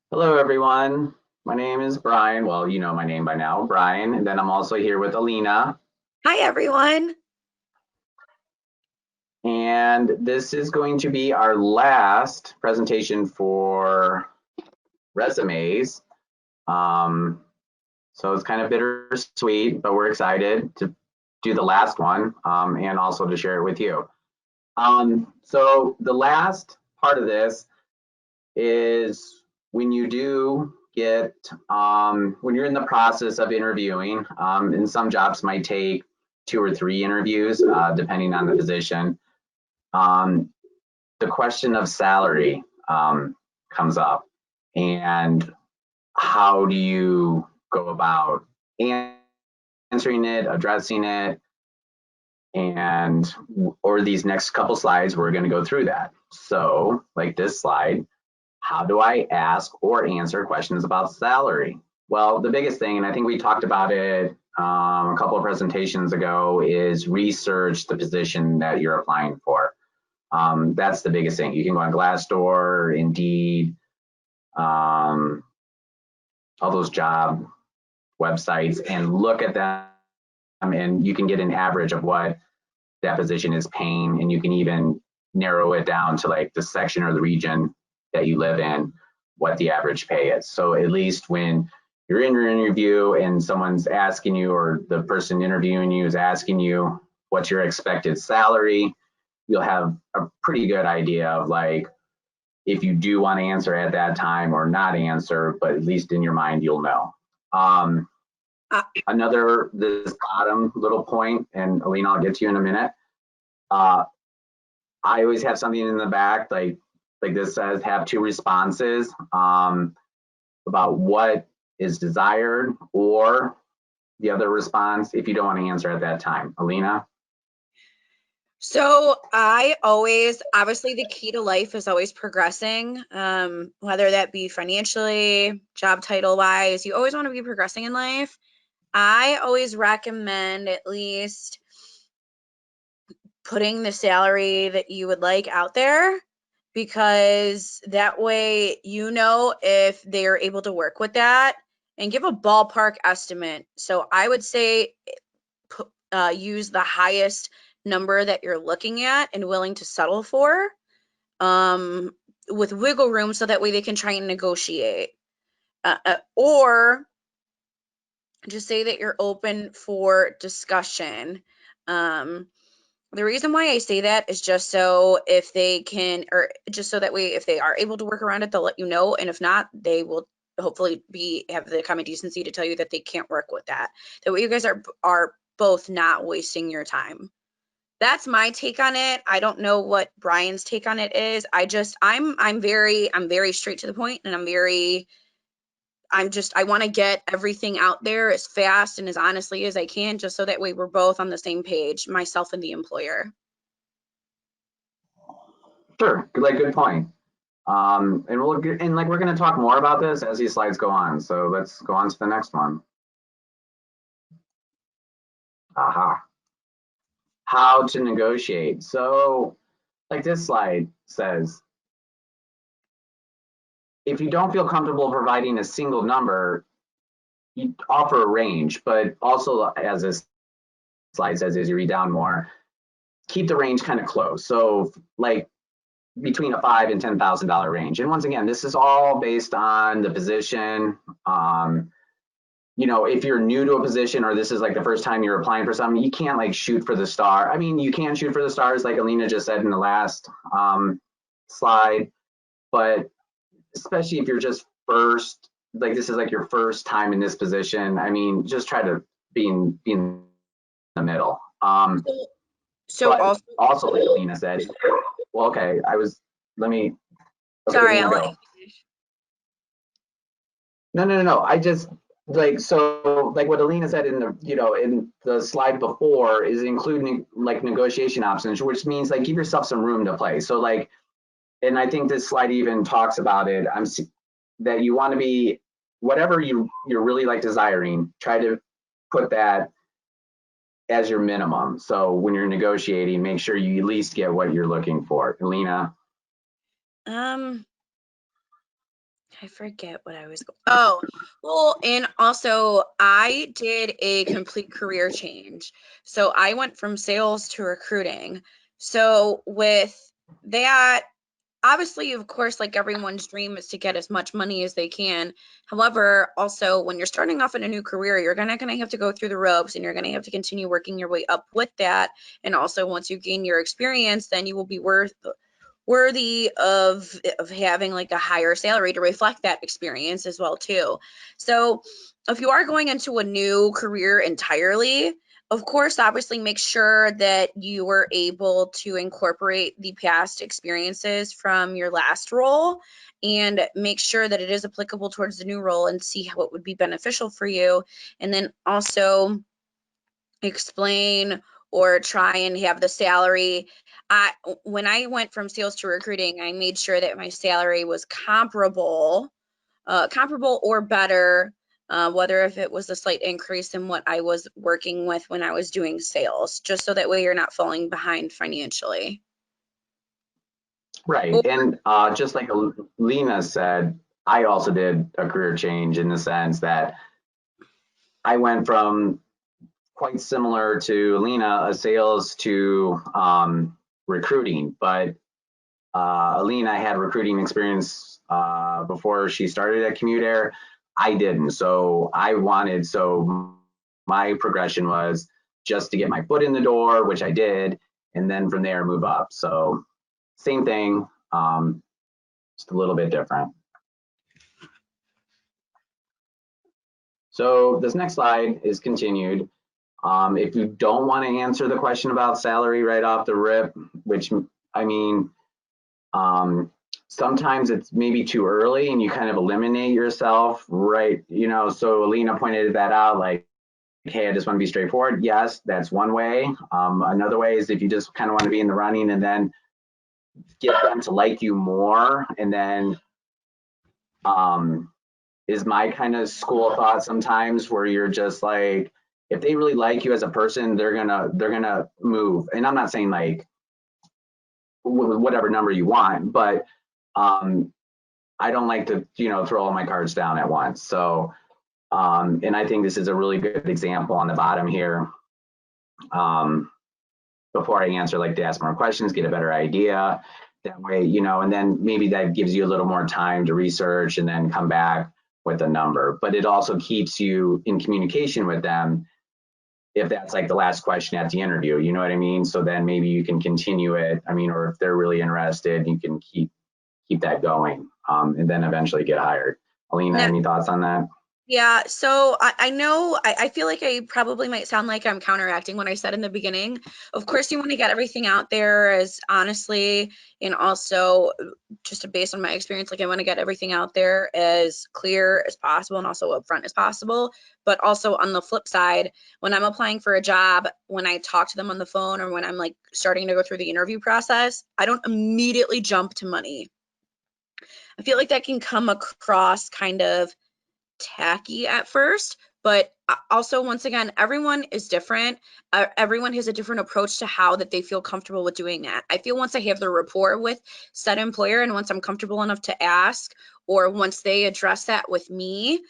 Hello, everyone. My name is Brian. Well, you know my name by now, Brian. And then I'm also here with Alina. Hi, everyone. And this is going to be our last presentation for resumes. Um, so it's kind of bittersweet, but we're excited to do the last one and also to share it with you. So the last part of this is when you do get when you're in the process of interviewing, and some jobs might take 2 or 3 interviews depending on the position. um, the question of salary comes up, and how do you go about answering it, addressing it, and or these next couple slides we're going to go through that. So like this slide, how do I ask or answer questions about salary? Well, the biggest thing, and I think we talked about it a couple of presentations ago, is research the position that you're applying for. That's the biggest thing. You can go on Glassdoor, Indeed, all those job websites and look at them, and you can get an average of what that position is paying, and you can even narrow it down to like the section or the region that you live in, what the average pay is. So at least when you're in your interview and someone's asking you, or the person interviewing you is asking you what's your expected salary, you'll have a pretty good idea of like if you do want to answer at that time or not answer, but at least in your mind you'll know. Um, Uh, Another, this bottom little point, and Alina, I'll get to you in a minute. Uh, I always have something in the back, like this says, have 2 responses about what is desired, or the other response if you don't want to answer at that time. Alina? so I always, obviously, the key to life is always progressing, whether that be financially, job title wise. You always want to be progressing in life. I always recommend at least putting the salary that you would like out there, because that way you know if they're able to work with that, and give a ballpark estimate. So I would say use the highest number that you're looking at and willing to settle for, um, with wiggle room, so that way they can try and negotiate. Or just say that you're open for discussion. Um, the reason why I say that is just so if they can, or just so that way if they are able to work around it, they'll let you know. And if not, they will hopefully have the common decency to tell you that they can't work with that. That way you guys are both not wasting your time. That's my take on it. I don't know what Brian's take on it is. I'm very straight to the point, and I want to get everything out there as fast and as honestly as I can, just so that way we're both on the same page, myself and the employer. Sure, like good point. And we'll get, and like we're going to talk more about this as these slides go on. So let's go on to the next one. Aha. How to negotiate. So like this slide says, if you don't feel comfortable providing a single number, you offer a range, but also, as this slide says, as you read down more, keep the range kind of close. So like between a $5,000 and $10,000 range. And once again, this is all based on the position. If you're new to a position, or this is like the first time you're applying for something, you can't like shoot for the star. I mean, you can shoot for the stars, like Alina just said in the last slide, but especially if you're just first, like this is like your first time in this position, I mean, just try to be in the middle. So, so But also, also, like Alina said, well, okay, let me, okay, sorry, Alina, I'll let you go. finish. No. I just like, so like what Alina said in the slide before, is including like negotiation options, which means like give yourself some room to play. So like, and I think this slide even talks about it. That you want to be whatever you're really like desiring. Try to put that as your minimum. So when you're negotiating, make sure you at least get what you're looking for. Alina? Um, I forget what I was going. Oh, well, and also I did a complete career change. So I went from sales to recruiting. So with that, obviously, of course, like everyone's dream is to get as much money as they can. However, also when you're starting off in a new career, you're gonna have to go through the ropes and you're gonna have to continue working your way up with that. And also once you gain your experience, then you will be worthy of having like a higher salary to reflect that experience as well too. So if you are going into a new career entirely, of course, obviously make sure that you were able to incorporate the past experiences from your last role and make sure that it is applicable towards the new role and see how it would be beneficial for you. And then also explain or try and have the salary. When I went from sales to recruiting, I made sure that my salary was comparable or better, whether if it was a slight increase in what I was working with when I was doing sales, just so that way you're not falling behind financially. Right. And just like Lena said, I also did a career change in the sense that I went from quite similar to Lena, a sales to recruiting, but Alina had recruiting experience before she started at Commute Air. I didn't. So my progression was just to get my foot in the door, which I did, and then from there move up. So same thing, just a little bit different. So this next slide is continued. If you don't want to answer the question about salary right off the rip, which I mean, sometimes it's maybe too early and you kind of eliminate yourself, right? You know, so Alina pointed that out, like, hey, I just want to be straightforward. Yes, that's one way. Another way is if you just kind of want to be in the running and then get them to like you more. And then is my kind of school of thought sometimes where you're just like, if they really like you as a person, they're gonna move. And I'm not saying like whatever number you want, but I don't like to, you know, throw all my cards down at once. So, and I think this is a really good example on the bottom here. Before I answer, like to ask more questions, get a better idea. That way, you know, and then maybe that gives you a little more time to research and then come back with a number. But it also keeps you in communication with them if that's like the last question at the interview, you know what I mean? So then maybe you can continue it. I mean, or if they're really interested, you can keep that going, and then eventually get hired. Alina, any thoughts on that? Yeah, so I know, I feel like I probably might sound like I'm counteracting what I said in the beginning. Of course, you want to get everything out there as honestly, and also just based on my experience, like I want to get everything out there as clear as possible and also upfront as possible. But also on the flip side, when I'm applying for a job, when I talk to them on the phone or when I'm like starting to go through the interview process, I don't immediately jump to money. I feel like that can come across kind of tacky at first, but also once again, everyone is different. Everyone has a different approach to how that they feel comfortable with doing that. I feel once I have the rapport with said employer and once I'm comfortable enough to ask, or once they address that with me,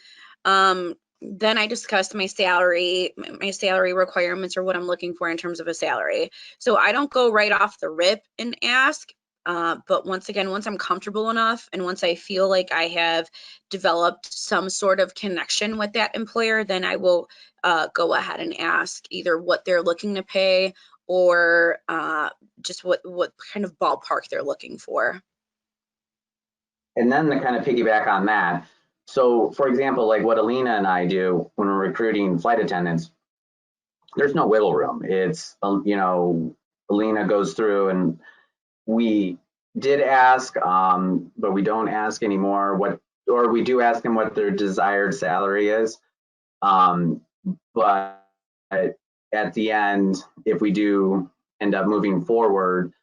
then I discuss my salary requirements or what I'm looking for in terms of a salary. So I don't go right off the rip and ask. But once again, once I'm comfortable enough and once I feel like I have developed some sort of connection with that employer, then I will go ahead and ask either what they're looking to pay or just what kind of ballpark they're looking for. And then to kind of piggyback on that, so for example, like what Alina and I do when we're recruiting flight attendants, there's no wiggle room. It's, you know, Alina goes through and we did ask, but we don't ask anymore or we do ask them what their desired salary is. But at the end, if we do end up moving forward,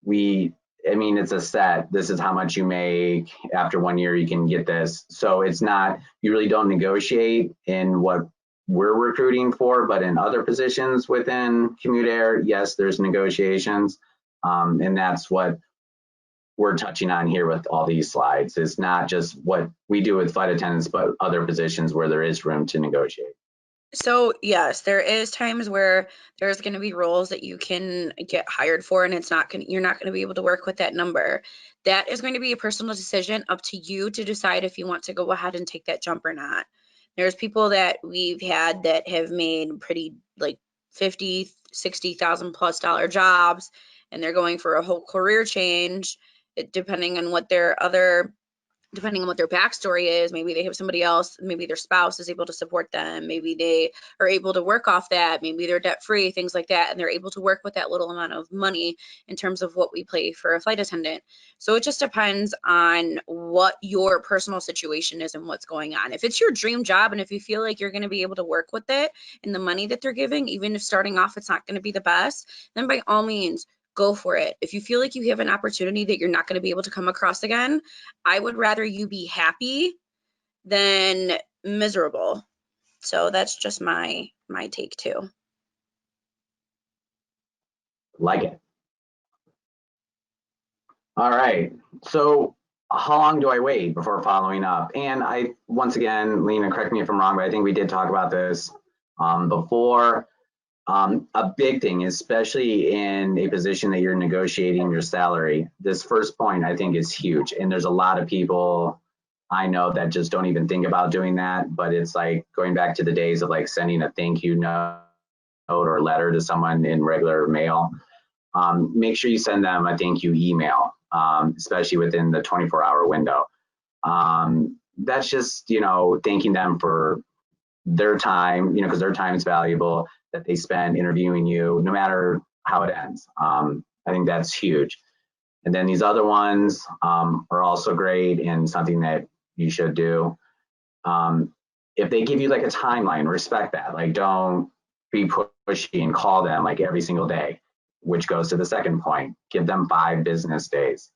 I mean, it's a set. This is how much you make. After 1 year, you can get this. So it's not, you really don't negotiate in what we're recruiting for, but in other positions within Commute Air, yes, there's negotiations. And that's what we're touching on here with all these slides. It's not just what we do with flight attendants, but other positions where there is room to negotiate. So yes, there is times where there's going to be roles that you can get hired for, and you're not going to be able to work with that number. That is going to be a personal decision up to you to decide if you want to go ahead and take that jump or not. There's people that we've had that have made pretty like 50, 60,000 plus dollar jobs, and they're going for a whole career change, depending on what their backstory is. Maybe they have somebody else, maybe their spouse is able to support them, maybe they are able to work off that, maybe they're debt free, things like that, and they're able to work with that little amount of money in terms of what we pay for a flight attendant. So it just depends on what your personal situation is and what's going on. If it's your dream job and if you feel like you're going to be able to work with it and the money that they're giving, even if starting off it's not going to be the best, then by all means go for it. If you feel like you have an opportunity that you're not going to be able to come across again, I would rather you be happy than miserable. So that's just my take too. Like it. All right. So how long do I wait before following up? And once again, Lena, correct me if I'm wrong, but I think we did talk about this before. A big thing, especially in a position that you're negotiating your salary, this first point I think is huge. And there's a lot of people I know that just don't even think about doing that. But it's like going back to the days of like sending a thank you note or letter to someone in regular mail. Make sure you send them a thank you email, especially within the 24-hour window. That's just, thanking them for their time, because their time is valuable, that they spend interviewing you, no matter how it ends. I think that's huge. And then these other ones are also great and something that you should do. If they give you like a timeline, respect that. Like, don't be pushy and call them like every single day, which goes to the second point. Give them 5 business days.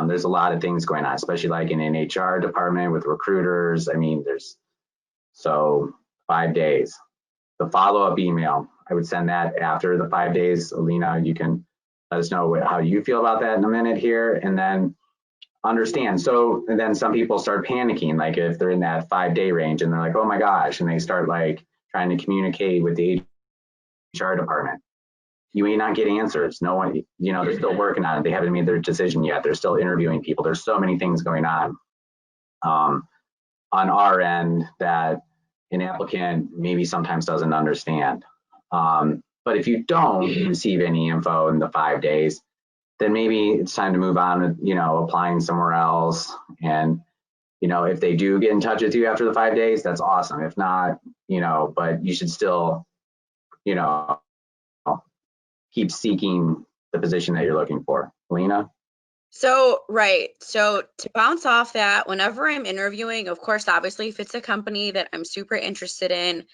There's a lot of things going on, especially like in an HR department with recruiters. I mean, so 5 days. The follow-up email, I would send that after the 5 days. Alina, you can let us know how you feel about that in a minute here, and then understand. And then some people start panicking, like if they're in that 5-day range and they're like, oh my gosh, and they start like trying to communicate with the HR department. You may not get answers. No one, they're still working on it. They haven't made their decision yet. They're still interviewing people. There's so many things going on our end that an applicant maybe sometimes doesn't understand. But if you don't receive any info in the 5 days, then maybe it's time to move on with, applying somewhere else. And, if they do get in touch with you after the 5 days, that's awesome. If not, but you should still, keep seeking the position that you're looking for. Lena? So, right. So to bounce off that, whenever I'm interviewing, of course, obviously, if it's a company that I'm super interested in,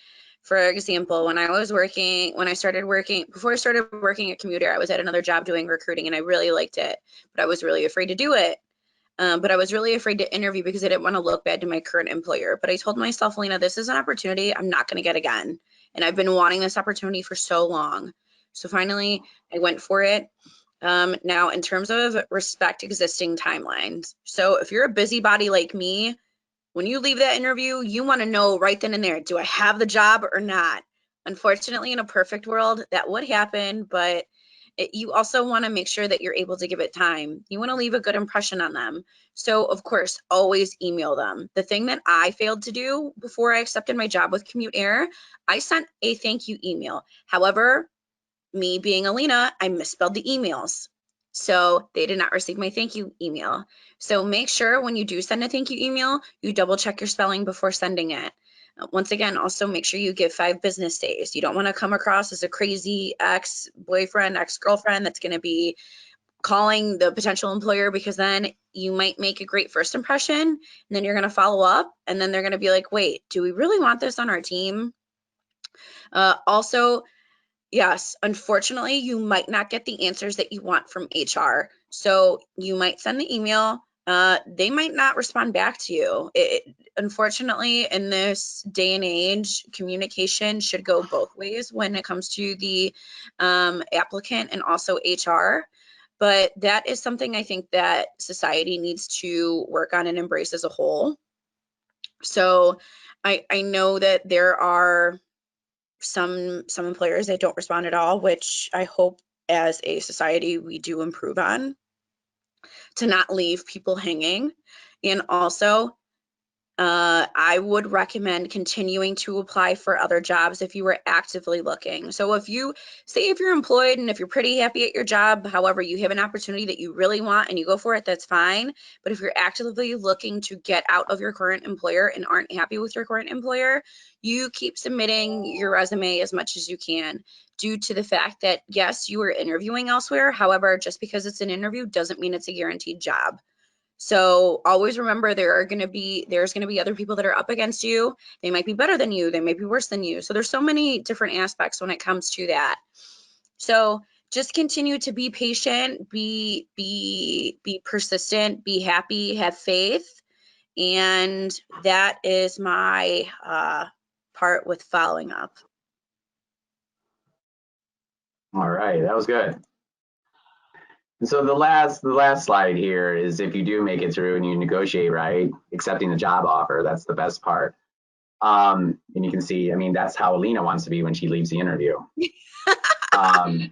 for example, before I started working at Commuter, I was at another job doing recruiting and I really liked it, but I was really afraid to do it. But I was really afraid to interview because I didn't want to look bad to my current employer. But I told myself, Lena, this is an opportunity I'm not going to get again. And I've been wanting this opportunity for so long. So finally, I went for it. Now, in terms of respect existing timelines. So if you're a busybody like me, when you leave that interview, you want to know right then and there, do I have the job or not? Unfortunately, in a perfect world, that would happen, but you also want to make sure that you're able to give it time. You want to leave a good impression on them. So, of course, always email them. The thing that I failed to do before I accepted my job with Commute Air, I sent a thank you email. However, me being Alina, I misspelled the emails. So they did not receive my thank you email. So make sure when you do send a thank you email, you double check your spelling before sending it. Once again, also make sure you give 5 business days. You don't want to come across as a crazy ex-boyfriend, ex-girlfriend that's going to be calling the potential employer, because then you might make a great first impression and then you're going to follow up and then they're going to be like, wait, do we really want this on our team? Also, yes, unfortunately, you might not get the answers that you want from HR. So you might send the email. They might not respond back to you. Unfortunately, in this day and age, communication should go both ways when it comes to the applicant and also HR. but that is something I think that society needs to work on and embrace as a whole. So I know that there are some employers that don't respond at all, which I hope as a society we do improve on, to not leave people hanging. And also, I would recommend continuing to apply for other jobs if you were actively looking. So if you're employed and if you're pretty happy at your job, however, you have an opportunity that you really want and you go for it, that's fine. But if you're actively looking to get out of your current employer and aren't happy with your current employer, you keep submitting your resume as much as you can, due to the fact that, yes, you are interviewing elsewhere. However, just because it's an interview doesn't mean it's a guaranteed job. So always remember there's going to be other people that are up against you. They might be better than you. They might be worse than you. So there's so many different aspects when it comes to that. So just continue to be patient, be persistent, be happy, have faith. And that is my part with following up. All right, that was good. And so the last slide here is if you do make it through and you negotiate, right, accepting the job offer, that's the best part. And you can see, I mean, that's how Alina wants to be when she leaves the interview. I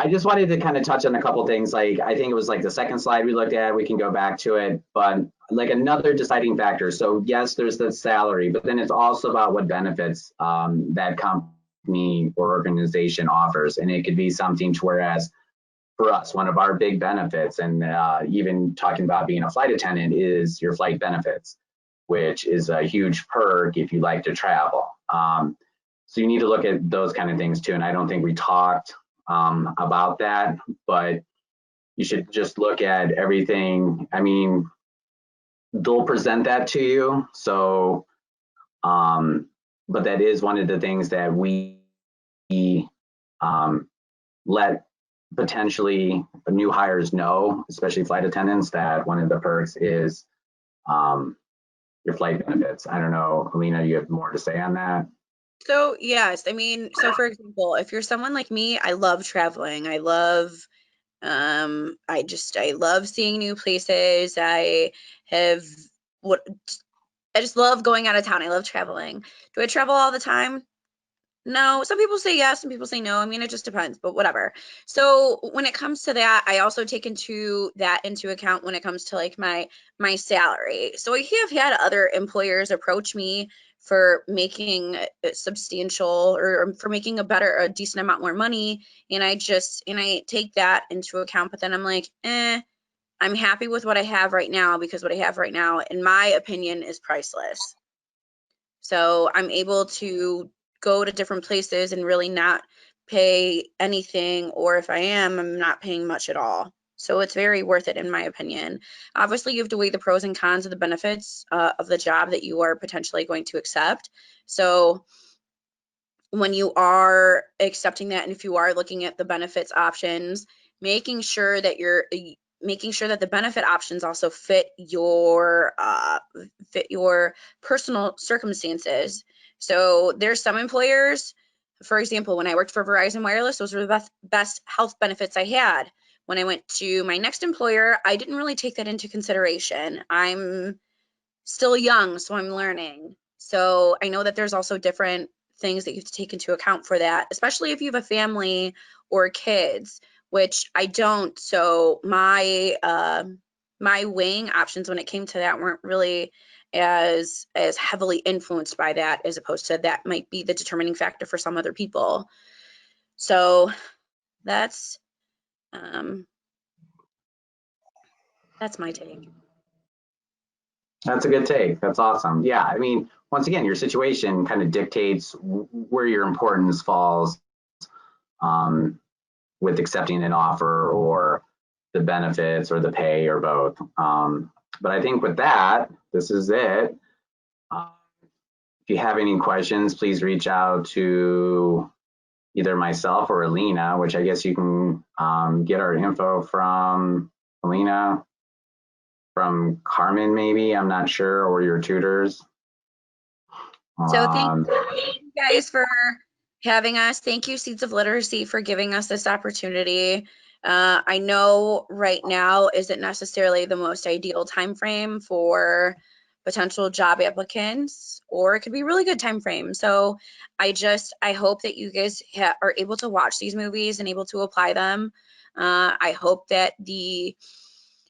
just wanted to kind of touch on a couple things. Like, I think it was like the second slide we looked at, we can go back to it, but like another deciding factor. So yes, there's the salary, but then it's also about what benefits that company or organization offers. And it could be something to whereas for us, one of our big benefits, and even talking about being a flight attendant, is your flight benefits, which is a huge perk if you like to travel. So you need to look at those kind of things too. And I don't think we talked about that, but you should just look at everything. I mean, they'll present that to you. So, but that is one of the things that we let potentially new hires know, especially flight attendants, that one of the perks is your flight benefits. I don't know, Alina, you have more to say on that? So yes, I mean, so for example, if you're someone like me, I love traveling. I love I love seeing new places. What I just love going out of town. I love traveling. Do I travel all the time? No. Some people say yes, some people say no. I mean, it just depends, but whatever. So when it comes to that, I also take into account when it comes to like my salary. So I have had other employers approach me for making a substantial or for making a decent amount more money, and I take that into account. But then I'm like, I'm happy with what I have right now, because what I have right now, in my opinion, is priceless. So I'm able to go to different places and really not pay anything, or if I am, I'm not paying much at all. So it's very worth it, in my opinion. Obviously, you have to weigh the pros and cons of the benefits of the job that you are potentially going to accept. So when you are accepting that, and if you are looking at the benefits options, making sure that the benefit options also fit your personal circumstances. So there's some employers, for example, when I worked for Verizon Wireless, those were the best health benefits I had. When I went to my next employer, I didn't really take that into consideration. I'm still young, so I'm learning. So I know that there's also different things that you have to take into account for that, especially if you have a family or kids, which I don't. So my weighing options when it came to that weren't really as heavily influenced by that, as opposed to that might be the determining factor for some other people. So that's my take. That's a good take. That's awesome. Yeah, I mean, once again, your situation kind of dictates where your importance falls with accepting an offer, or the benefits, or the pay, or both. But I think with that, this is it. If you have any questions, please reach out to either myself or Alina, which I guess you can get our info from Alina, from Carmen, maybe, I'm not sure, or your tutors. So thank you guys for having us. Thank you, Seeds of Literacy, for giving us this opportunity. I know right now isn't necessarily the most ideal time frame for potential job applicants, or it could be a really good time frame. So I hope that you guys are able to watch these movies and able to apply them. I hope that the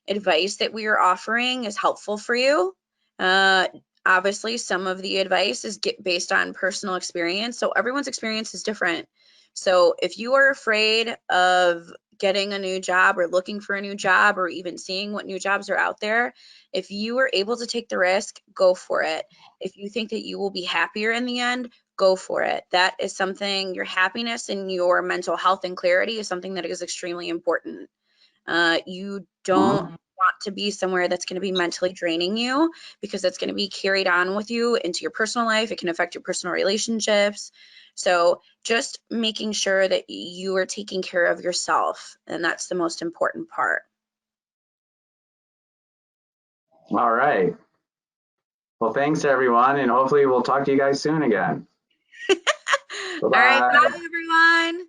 advice that we are offering is helpful for you. Uh, Obviously, some of the advice is based on personal experience, so everyone's experience is different. So if you are afraid of getting a new job or looking for a new job or even seeing what new jobs are out there, if you are able to take the risk, go for it. If you think that you will be happier in the end, go for it. That is something, your happiness and your mental health and clarity is something that is extremely important. You don't want to be somewhere that's going to be mentally draining you, because that's going to be carried on with you into your personal life. It can affect your personal relationships. So just making sure that you are taking care of yourself, and that's the most important part. All right. Well, thanks everyone, and hopefully we'll talk to you guys soon again. All right, Bye-bye. bye everyone.